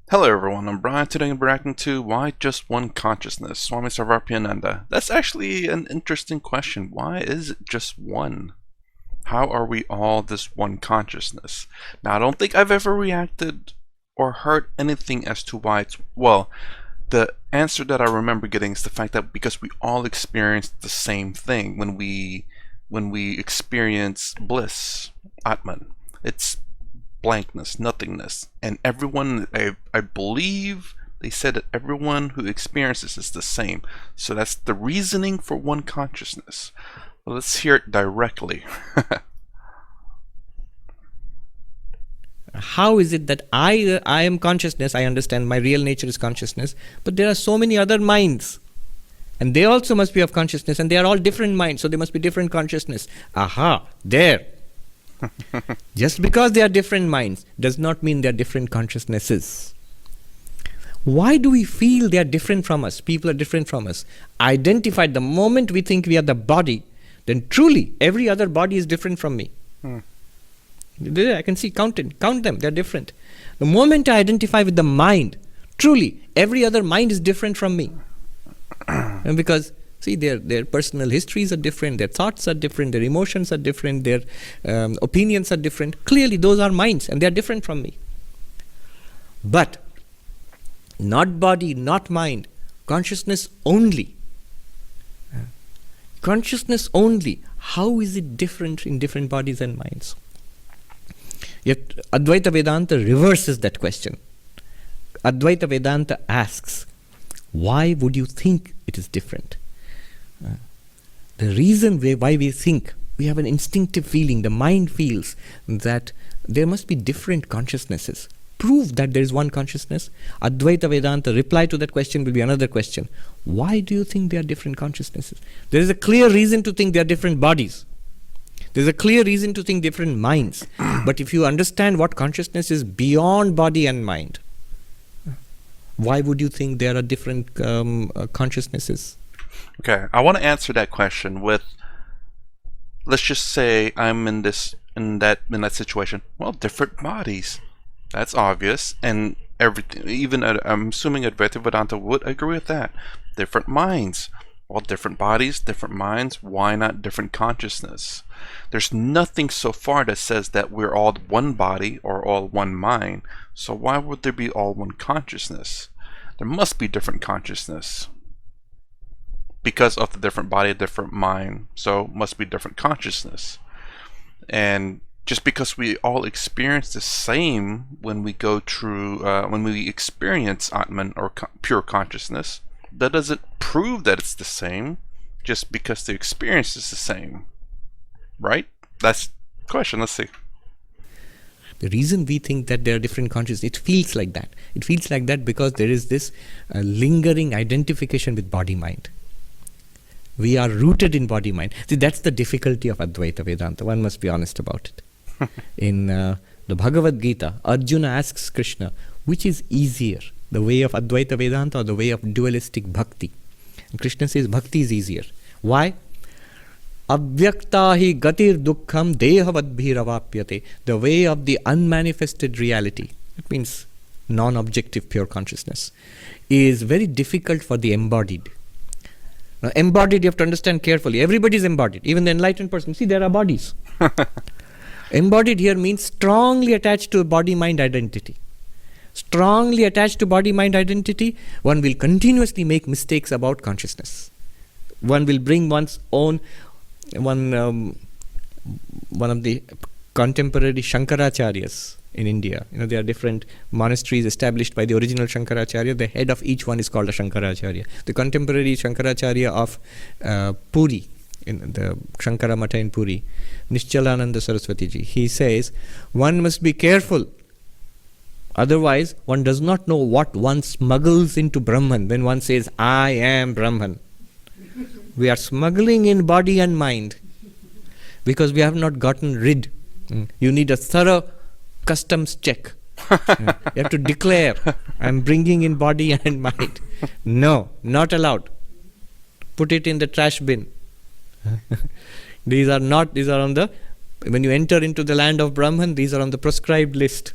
Hello everyone, I'm Brian. Today I'm reacting to Why Just One Consciousness? Swami Sarvarpyananda. That's actually an interesting question. Why is it just one? How are we all this one consciousness? Now, I don't think I've ever reacted or heard anything as to why it's, well, the answer that I remember getting is the fact that because we all experience the same thing when we experience bliss, Atman. It's blankness, nothingness. And everyone, I believe they said that everyone who experiences is the same. So that's the reasoning for one consciousness. Well, let's hear it directly. How is it that I am consciousness? I understand my real nature is consciousness, but there are so many other minds, and they also must be of consciousness, and they are all different minds, so they must be different consciousness. Aha, there. Just because they are different minds does not mean they are different consciousnesses. Why do we feel they are different from us? People are different from us. Identified the moment we think we are the body, then truly every other body is different from me. I can see, count them, they're different. The moment I identify with the mind, truly every other mind is different from me. And because, see, their personal histories are different, their thoughts are different, their emotions are different, their opinions are different. Clearly those are minds and they're different from me. But not body, not mind, consciousness only. Consciousness only. How is it different in different bodies and minds? Yet Advaita Vedanta reverses that question. Advaita Vedanta asks, why would you think it is different? The reason why we think, we have an instinctive feeling, the mind feels that there must be different consciousnesses. Prove that there is one consciousness. Advaita Vedanta reply to that question will be another question. Why do you think they are different consciousnesses? There is a clear reason to think they are different bodies. There's a clear reason to think different minds. But if you understand what consciousness is beyond body and mind, why would you think there are different consciousnesses? Okay, I want to answer that question with, let's just say I'm in that situation. Well, different bodies. That's obvious, and everything. Even I'm assuming Advaita Vedanta would agree with that. Different minds. Well, different bodies, different minds. Why not different consciousness? There's nothing so far that says that we're all one body or all one mind. So why would there be all one consciousness? There must be different consciousness. Because of the different body, different mind, so must be different consciousness. And just because we all experience the same when we go through, when we experience Atman or pure consciousness, that doesn't prove that it's the same just because the experience is the same. Right? That's the question. Let's see. The reason we think that there are different consciousness, it feels like that. It feels like that because there is this lingering identification with body-mind. We are rooted in body-mind. See, that's the difficulty of Advaita Vedanta. One must be honest about it. In the Bhagavad Gita, Arjuna asks Krishna, which is easier, the way of Advaita Vedanta or the way of dualistic bhakti? And Krishna says bhakti is easier. Why? Avyakta hi gatir dukkham dehavadbhiravapyate. The way of the unmanifested reality, it means non-objective pure consciousness, is very difficult for the embodied. Now, embodied, you have to understand carefully. Everybody is embodied, even the enlightened person. See, there are bodies. Embodied here means strongly attached to a body-mind identity. Strongly attached to body-mind identity, one will continuously make mistakes about consciousness. One will bring one's own, one of the contemporary Shankaracharyas in India. You know, there are different monasteries established by the original Shankaracharya. The head of each one is called a Shankaracharya. The contemporary Shankaracharya of Puri, in the Shankara Matha in Puri, Nishchalananda Saraswati ji, he says, one must be careful. Otherwise, one does not know what one smuggles into Brahman when one says, I am Brahman. We are smuggling in body and mind because we have not gotten rid. You need a thorough customs check. You have to declare, I am bringing in body and mind. No, not allowed. Put it in the trash bin. These are on the, when you enter into the land of Brahman, these are on the proscribed list.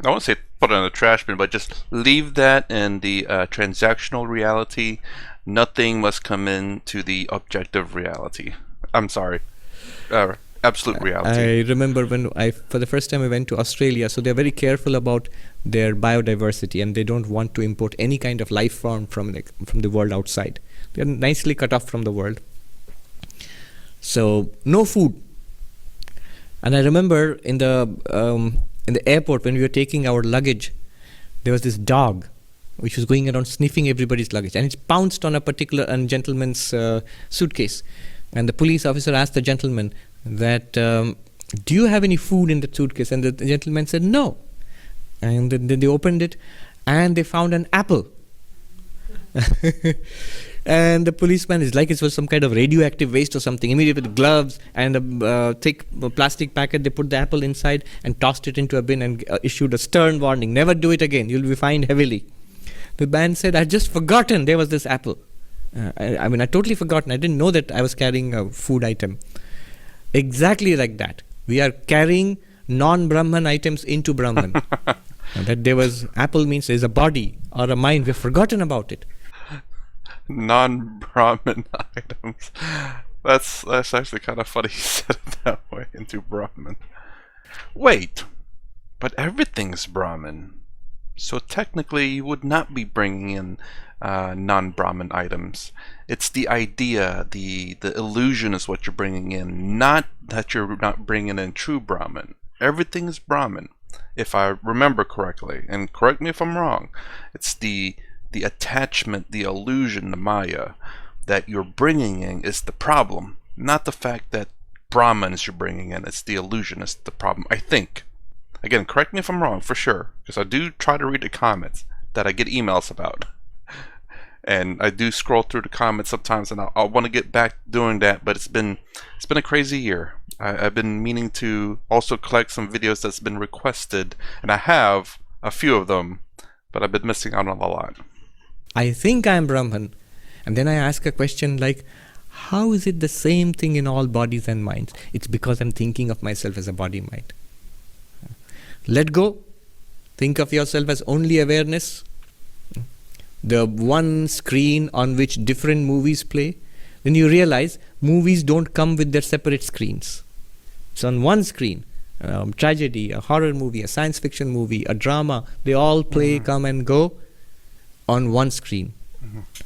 I won't say put it in the trash bin, but just leave that in the transactional reality. Nothing must come into the objective reality. I'm sorry, absolute reality. I remember when for the first time I went to Australia, so they're very careful about their biodiversity, and they don't want to import any kind of life form from the world outside. They're nicely cut off from the world. So no food. And I remember in the airport when we were taking our luggage, there was this dog which was going around sniffing everybody's luggage, and it pounced on a particular gentleman's suitcase. And the police officer asked the gentleman that, do you have any food in the suitcase? And the gentleman said no. And then they opened it, and they found an apple. And the policeman is like it was some kind of radioactive waste or something. Immediately with gloves and a thick plastic packet, they put the apple inside and tossed it into a bin and issued a stern warning. Never do it again. You'll be fined heavily. The man said, I just forgotten there was this apple. I mean, I totally forgotten. I didn't know that I was carrying a food item. Exactly like that. We are carrying non-Brahman items into Brahman. That there was apple means there's a body or a mind. We've forgotten about it. Non-Brahmin items. That's actually kind of funny you said it that way, into Brahman. Wait, but everything's Brahmin. So technically you would not be bringing in non-Brahmin items. It's the idea, the illusion is what you're bringing in, not that you're not bringing in true Brahmin. Everything is Brahmin, if I remember correctly, and correct me if I'm wrong. It's the attachment, the illusion, the Maya that you're bringing in is the problem, not the fact that Brahmins you're bringing in. It's the illusion, it's the problem, I think. Again, correct me if I'm wrong, for sure, because I do try to read the comments that I get emails about. And I do scroll through the comments sometimes, and I want to get back doing that, but it's been a crazy year. I've been meaning to also collect some videos that's been requested, and I have a few of them, but I've been missing out on a lot. I think I am Brahman. And then I ask a question like, how is it the same thing in all bodies and minds? It's because I'm thinking of myself as a body-mind. Let go. Think of yourself as only awareness. The one screen on which different movies play. Then you realize movies don't come with their separate screens. It's on one screen. Tragedy, a horror movie, a science fiction movie, a drama, they all play, come and go on one screen.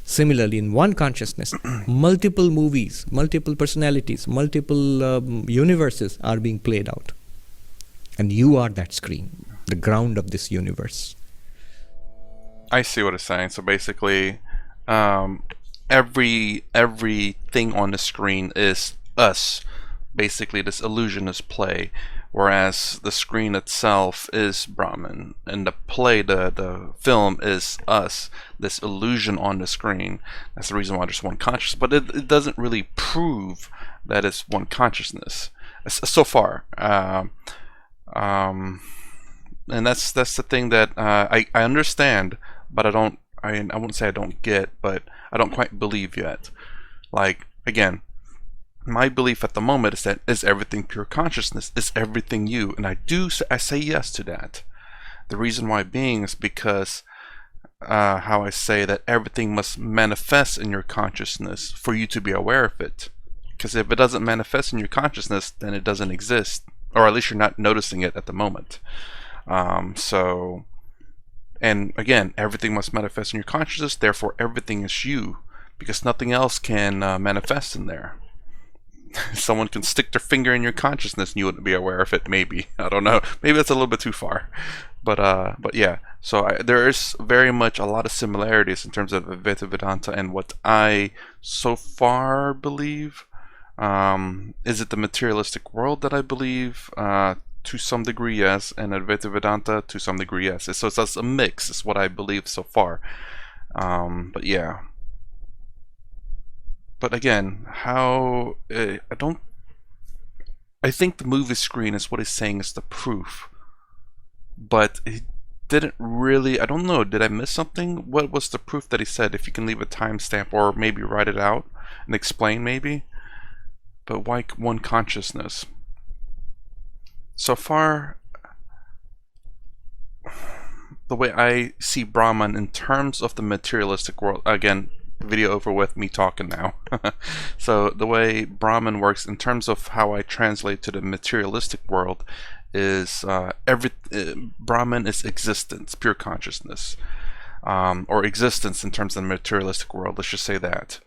Similarly, in one consciousness, multiple movies, multiple personalities, multiple universes are being played out. And you are that screen, the ground of this universe. I see what it's saying. So basically, everything on the screen is us. Basically, this illusion is play, whereas the screen itself is Brahman, and the play, the film, is us. This illusion on the screen. That's the reason why there's one consciousness, but it doesn't really prove that it's one consciousness so far. And that's the thing that I understand, but I wouldn't say I don't get, but I don't quite believe yet. Like, again, my belief at the moment is that is everything pure consciousness, is everything you, and I say yes to that. The reason why being is because how I say that everything must manifest in your consciousness for you to be aware of it. Because if it doesn't manifest in your consciousness, then it doesn't exist, or at least you're not noticing it at the moment. So, and again, everything must manifest in your consciousness, therefore everything is you, because nothing else can manifest in there. Someone can stick their finger in your consciousness and you wouldn't be aware of it, maybe. I don't know. Maybe that's a little bit too far. But yeah, so there is very much a lot of similarities in terms of Advaita Vedanta and what I so far believe. Is it the materialistic world that I believe? To some degree, yes, and Advaita Vedanta to some degree, yes. So it's a mix, is what I believe so far. But yeah. But again, how I think the movie screen is what he's saying is the proof. But he didn't really, I don't know, did I miss something? What was the proof that he said? If you can leave a timestamp or maybe write it out and explain maybe. But why one consciousness? So far, the way I see Brahman in terms of the materialistic world, again, video over with me talking now. So the way Brahman works in terms of how I translate to the materialistic world is Brahman is existence, pure consciousness, or existence in terms of the materialistic world. Let's just say that,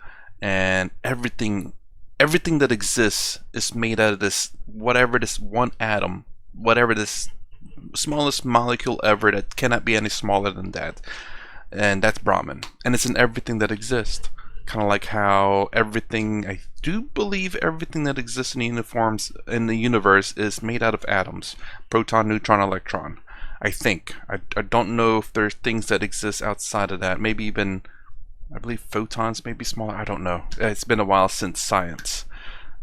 and everything that exists is made out of this whatever this one atom, whatever this smallest molecule ever that cannot be any smaller than that, and that's Brahman, and it's in everything that exists. Kind of like how everything, I do believe everything that exists in the universe is made out of atoms, proton, neutron, electron. I think. I don't know if there's things that exist outside of that. Maybe even, I believe photons may be smaller. I don't know. It's been a while since science.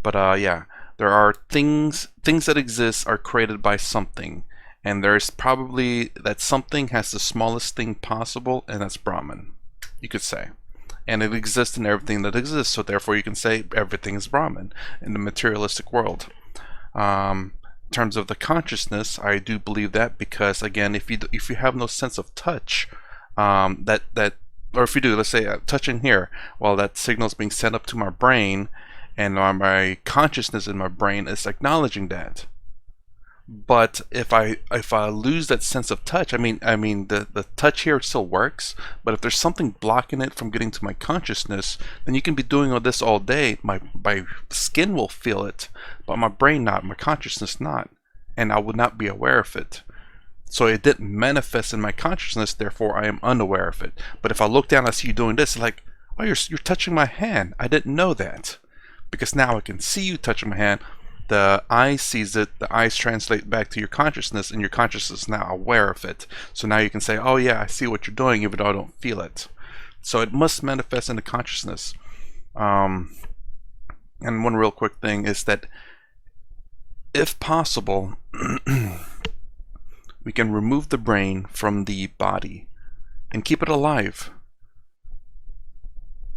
But yeah, there are things that exist are created by something. And there's probably that something has the smallest thing possible, and that's Brahman, you could say. And it exists in everything that exists, so therefore you can say everything is Brahman in the materialistic world. In terms of the consciousness, I do believe that, because again, if you have no sense of touch, or if you do, let's say touching here, well, that signal is being sent up to my brain, and my consciousness in my brain is acknowledging that. But if I lose that sense of touch, I mean the touch here still works, but if there's something blocking it from getting to my consciousness, then you can be doing all this all day. My skin will feel it, but my brain not, my consciousness not, and I would not be aware of it. So it didn't manifest in my consciousness, therefore I am unaware of it. But if I look down, I see you doing this, like, oh, you're touching my hand. I didn't know that, because now I can see you touching my hand. The eye sees it, the eyes translate back to your consciousness, and your consciousness is now aware of it. So now you can say, oh yeah, I see what you're doing, even though I don't feel it. So it must manifest in the consciousness. And one real quick thing is that, if possible, we can remove the brain from the body and keep it alive.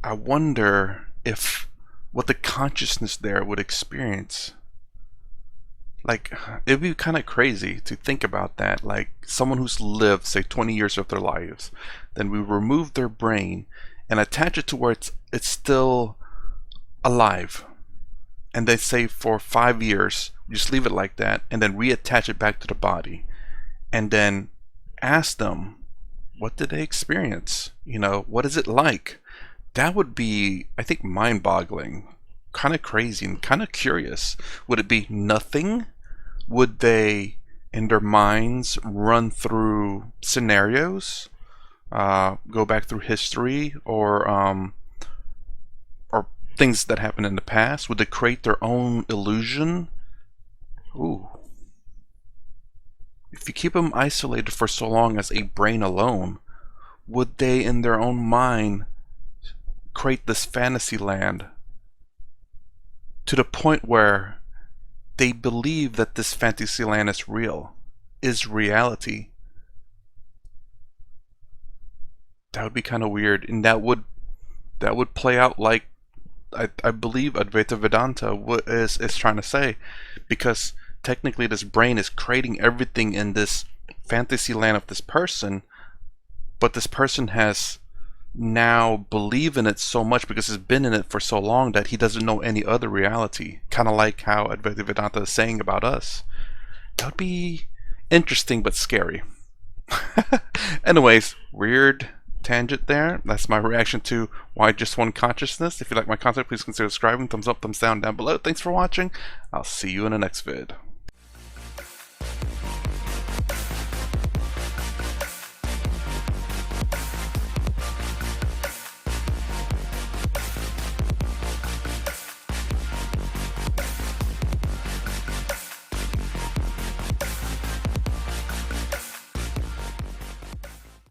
I wonder what the consciousness there would experience. Like, it'd be kind of crazy to think about that. Like, someone who's lived, say, 20 years of their lives, then we remove their brain and attach it to where it's still alive. And they say for 5 years, just leave it like that, and then reattach it back to the body. And then ask them, what did they experience? You know, what is it like? That would be, I think, mind-boggling. Kind of crazy and kind of curious. Would it be nothing? Would they, in their minds, run through scenarios, go back through history, or things that happened in the past? Would they create their own illusion? Ooh. If you keep them isolated for so long as a brain alone, would they, in their own mind, create this fantasy land to the point where they believe that this fantasy land is real, is reality? That would be kind of weird, and that would play out like I believe Advaita Vedanta is trying to say, because technically this brain is creating everything in this fantasy land of this person, but this person has now believe in it so much because he's been in it for so long that he doesn't know any other reality. Kind of like how Advaita Vedanta is saying about us. That would be interesting but scary. Anyways, weird tangent there. That's my reaction to why just one consciousness. If you like my content, please consider subscribing. Thumbs up, thumbs down below. Thanks for watching. I'll see you in the next vid.